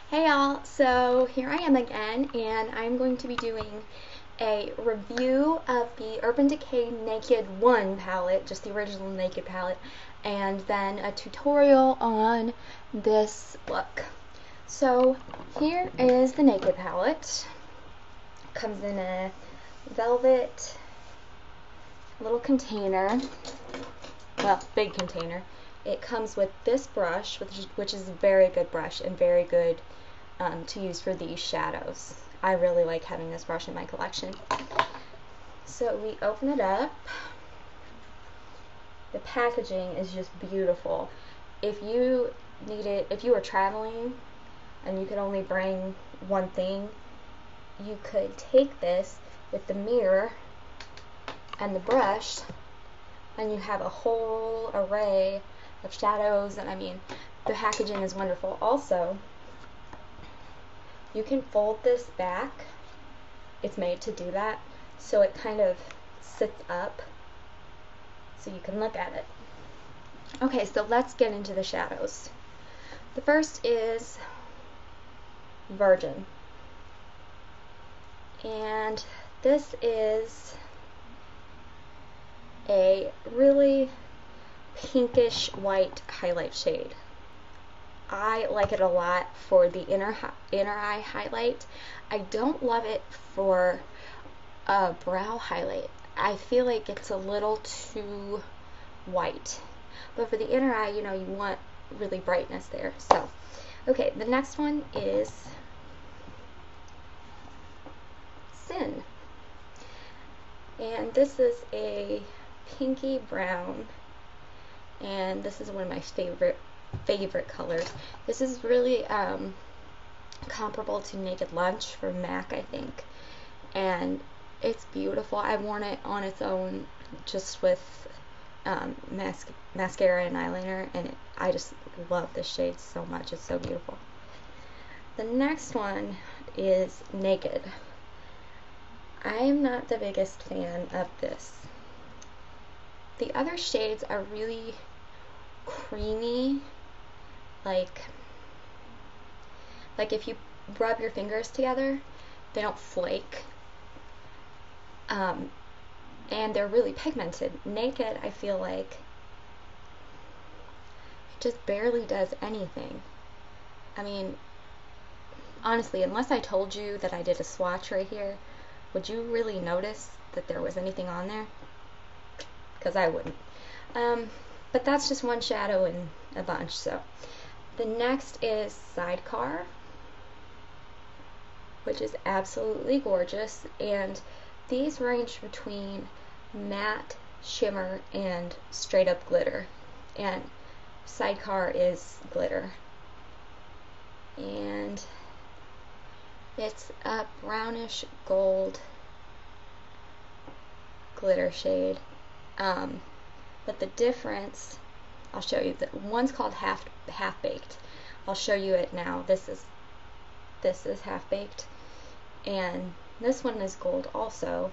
Hey y'all, so here I am again, and I'm going to be doing a review of the Urban Decay Naked 1 palette, just the original Naked palette, and then a tutorial on this look. So here is the Naked palette. Comes in a velvet little container, well, big container. It comes with this brush, which is a very good brush and very good to use for these shadows. I really like having this brush in my collection. So we open it up. The packaging is just beautiful. If you were traveling and you could only bring one thing, you could take this with the mirror and the brush, and you have a whole array of shadows, and I mean, the packaging is wonderful. Also, you can fold this back. It's made to do that, so it kind of sits up so you can look at it. Okay, so let's get into the shadows. The first is Virgin, and this is a really pinkish white highlight shade. I like it a lot for the inner eye highlight. I don't love it for a brow highlight. I feel like it's a little too white. But for the inner eye, you know, you want really brightness there. So, okay, the next one is Sin. And this is a pinky brown, and this is one of my favorite colors. This is really comparable to Naked Lunch from MAC, I think, and it's beautiful. I've worn it on its own just with mascara and eyeliner, and I just love this shade so much. It's so beautiful. The next one is Naked. I am not the biggest fan of this. The other shades are really creamy, like if you rub your fingers together, they don't flake, and they're really pigmented. Naked, I feel like it just barely does anything. I mean, honestly, unless I told you that I did a swatch right here, would you really notice that there was anything on there? Because I wouldn't. But that's just one shadow in a bunch. So the next is Sidecar, which is absolutely gorgeous, and these range between matte, shimmer, and straight up glitter, and Sidecar is glitter, and it's a brownish gold glitter shade. But the difference, I'll show you. One's called half baked. I'll show you it now. This is half baked, and this one is gold also.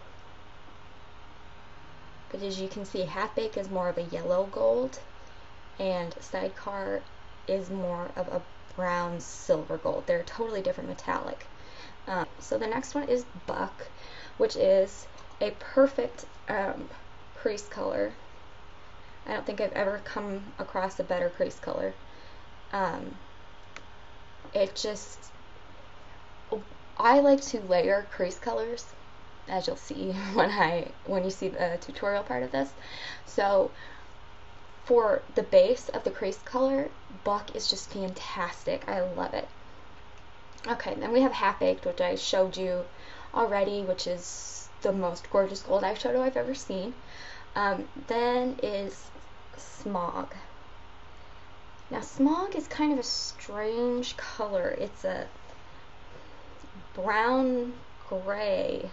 But as you can see, half baked is more of a yellow gold, and Sidecar is more of a brown silver gold. They're totally different metallic. So the next one is Buck, which is a perfect crease color. I don't think I've ever come across a better crease color. I like to layer crease colors, as you'll see when you see the tutorial part of this. So for the base of the crease color, Buck is just fantastic. I love it. Okay, then we have Half Baked, which I showed you already, which is the most gorgeous gold eyeshadow I've ever seen. Then is Smog. Now, Smog is kind of a strange color. It's a brown gray,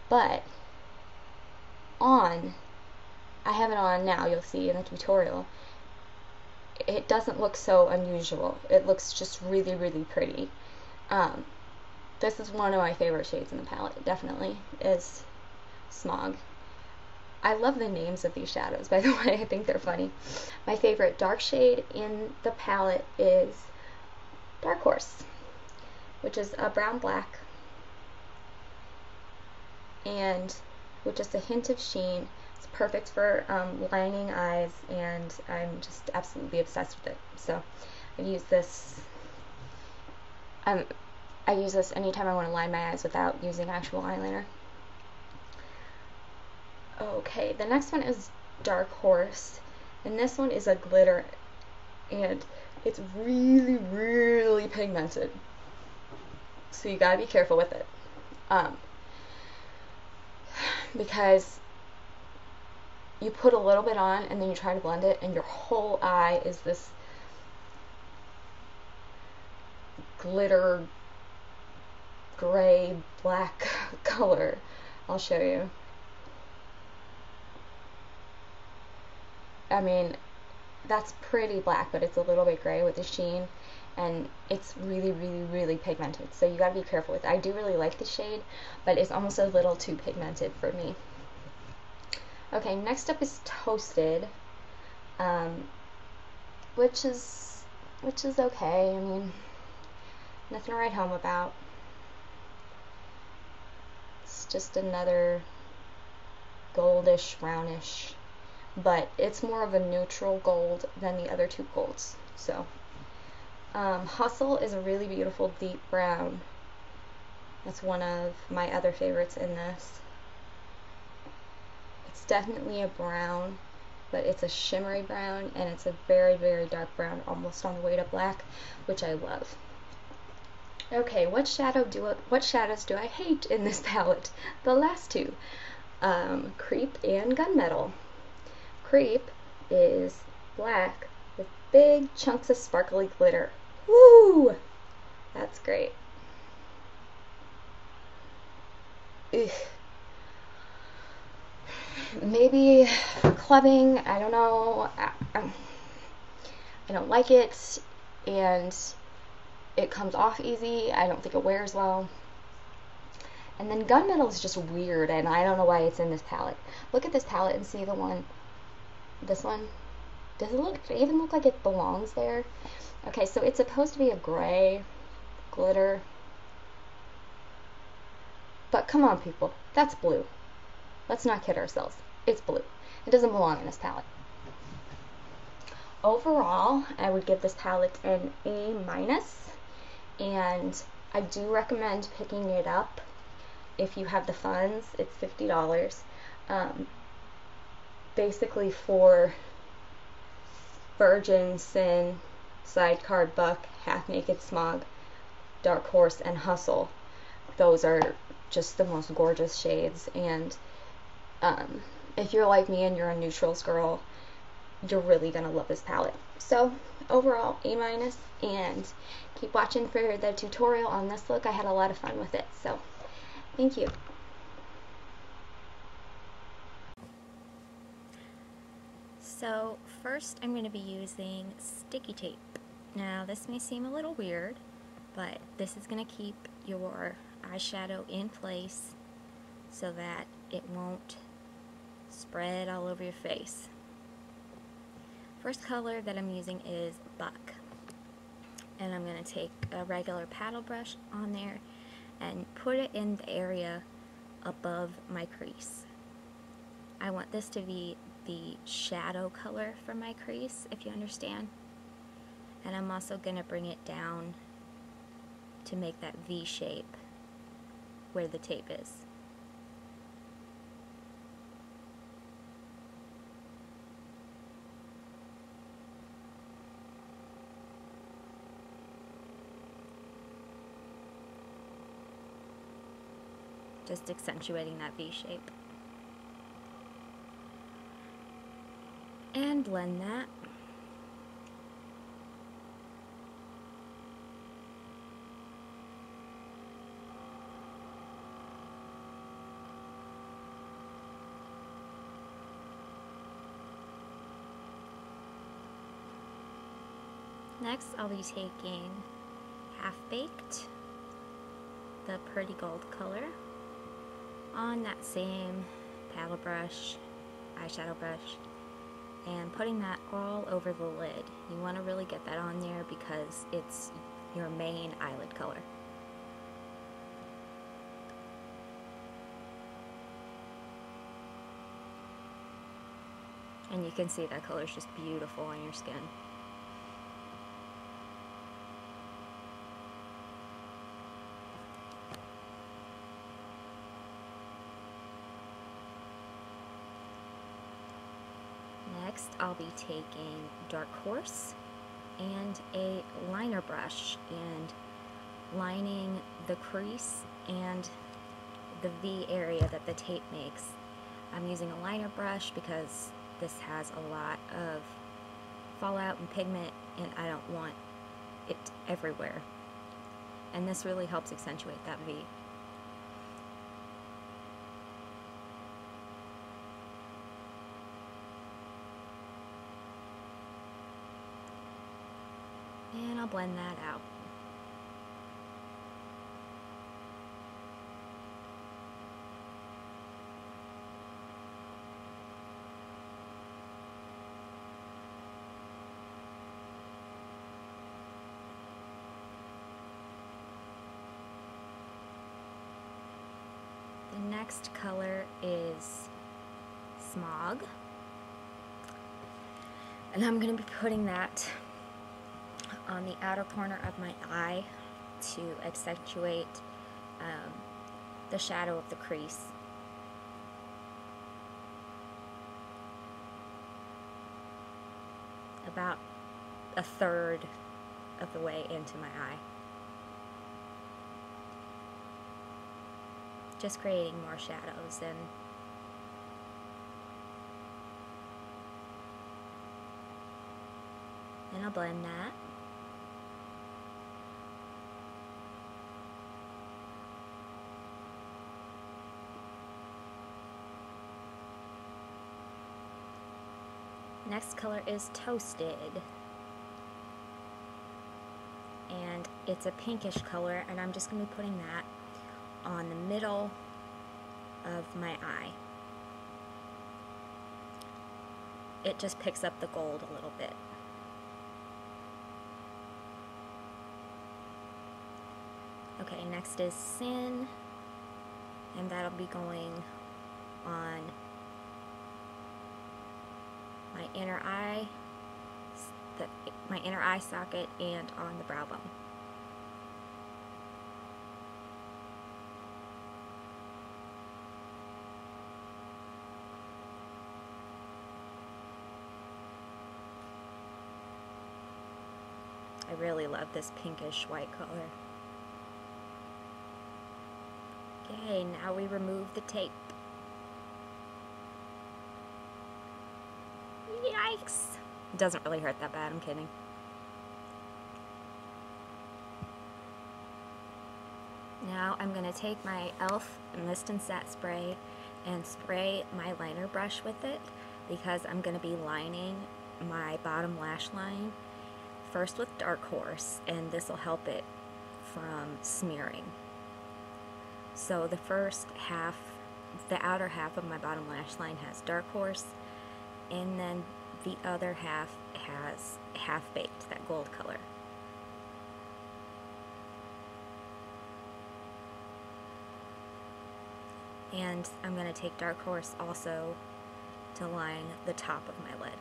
but I have it on now, you'll see in the tutorial, it doesn't look so unusual. It looks just really, really pretty. This is one of my favorite shades in the palette, definitely, is Smog. I love the names of these shadows, by the way. I think they're funny. My favorite dark shade in the palette is Dark Horse, which is a brown black, and with just a hint of sheen. It's perfect for lining eyes, and I'm just absolutely obsessed with it. So I use this. I use this anytime I want to line my eyes without using actual eyeliner. Okay, the next one is Dark Horse, and this one is a glitter, and it's really, really pigmented. So you gotta be careful with it. Because you put a little bit on and then you try to blend it, and your whole eye is this glitter gray black color. I'll show you. I mean, that's pretty black, but it's a little bit gray with the sheen, and it's really, really, really pigmented. So you gotta be careful with it. I do really like the shade, but it's almost a little too pigmented for me. Okay, next up is Toasted, which is okay. I mean, nothing to write home about. It's just another goldish, brownish, but it's more of a neutral gold than the other two golds. So, Hustle is a really beautiful deep brown. That's one of my other favorites in this. It's definitely a brown, but it's a shimmery brown, and it's a very, very dark brown, almost on the way to black, which I love. Okay, what shadows do I hate in this palette? The last two, Creep and Gunmetal. Creep is black with big chunks of sparkly glitter. Woo! That's great. Ugh. Maybe for clubbing, I don't know. I don't like it, and it comes off easy. I don't think it wears well. And then Gunmetal is just weird, and I don't know why it's in this palette. Look at this palette and see the one, this one. Does it even look like it belongs there? Okay, so it's supposed to be a gray glitter. But come on, people, that's blue. Let's not kid ourselves. It's blue. It doesn't belong in this palette. Overall, I would give this palette an A-, and I do recommend picking it up if you have the funds. It's $50. Basically for Virgin, Sin, Sidecar, Buck, Half Naked Smog, Dark Horse, and Hustle. Those are just the most gorgeous shades, and if you're like me and you're a neutrals girl, you're really gonna love this palette. So overall, A-, and keep watching for the tutorial on this look. I had a lot of fun with it, so thank you. So first I'm going to be using sticky tape. Now this may seem a little weird, but this is going to keep your eyeshadow in place so that it won't spread all over your face. First color that I'm using is Buck, and I'm going to take a regular paddle brush on there and put it in the area above my crease. I want this to be the shadow color for my crease, if you understand. And I'm also going to bring it down to make that V shape where the tape is. Just accentuating that V shape. And blend that. Next, I'll be taking Half Baked, the pretty gold color, on that same paddle brush, eyeshadow brush, and putting that all over the lid. You want to really get that on there because it's your main eyelid color. And you can see that color is just beautiful on your skin. Next, I'll be taking Dark Horse and a liner brush and lining the crease and the V area that the tape makes. I'm using a liner brush because this has a lot of fallout and pigment and I don't want it everywhere. And this really helps accentuate that V. And I'll blend that out. The next color is Smog. And I'm going to be putting that on the outer corner of my eye to accentuate the shadow of the crease. About a third of the way into my eye. Just creating more shadows and I'll blend that. Next color is Toasted, and it's a pinkish color, and I'm just going to be putting that on the middle of my eye. It just picks up the gold a little bit. Okay, next is Sin, and that'll be going on my inner eye, my inner eye socket, and on the brow bone. I really love this pinkish white color. Okay, now we remove the tape. Yikes! It doesn't really hurt that bad, I'm kidding. Now I'm going to take my e.l.f. Mist and Set Spray and spray my liner brush with it because I'm going to be lining my bottom lash line first with Dark Horse, and this will help it from smearing. So the first half, the outer half of my bottom lash line has Dark Horse, and then the other half has Half Baked, that gold color. And I'm going to take Dark Horse also to line the top of my lid.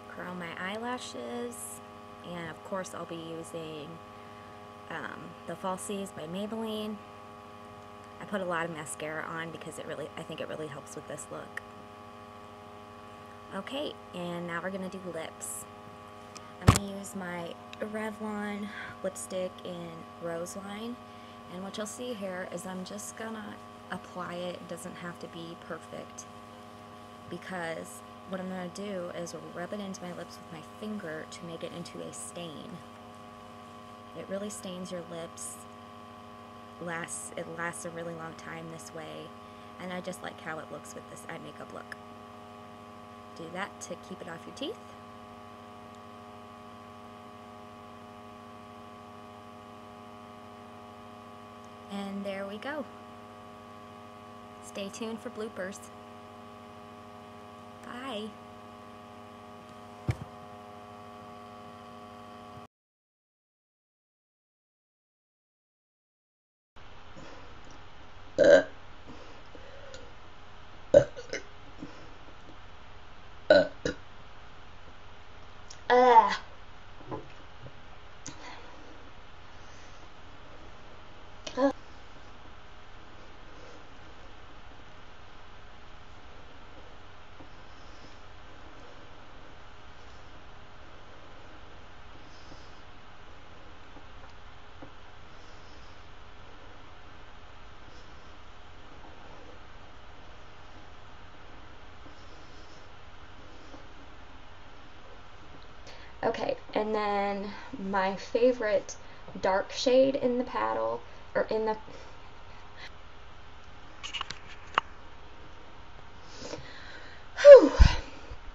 Curl my eyelashes, and of course I'll be using the Falsies by Maybelline. I put a lot of mascara on because I think it really helps with this look. Okay, and now we're going to do lips. I'm going to use my Revlon lipstick in Rose Line, and what you'll see here is I'm just going to apply it. It doesn't have to be perfect, because what I'm going to do is rub it into my lips with my finger to make it into a stain. It really stains your lips. It lasts a really long time this way, and I just like how it looks with this eye makeup look. Do that to keep it off your teeth. And there we go. Stay tuned for bloopers. Bye. Uh. Okay, and then my favorite dark shade in the paddle, or in the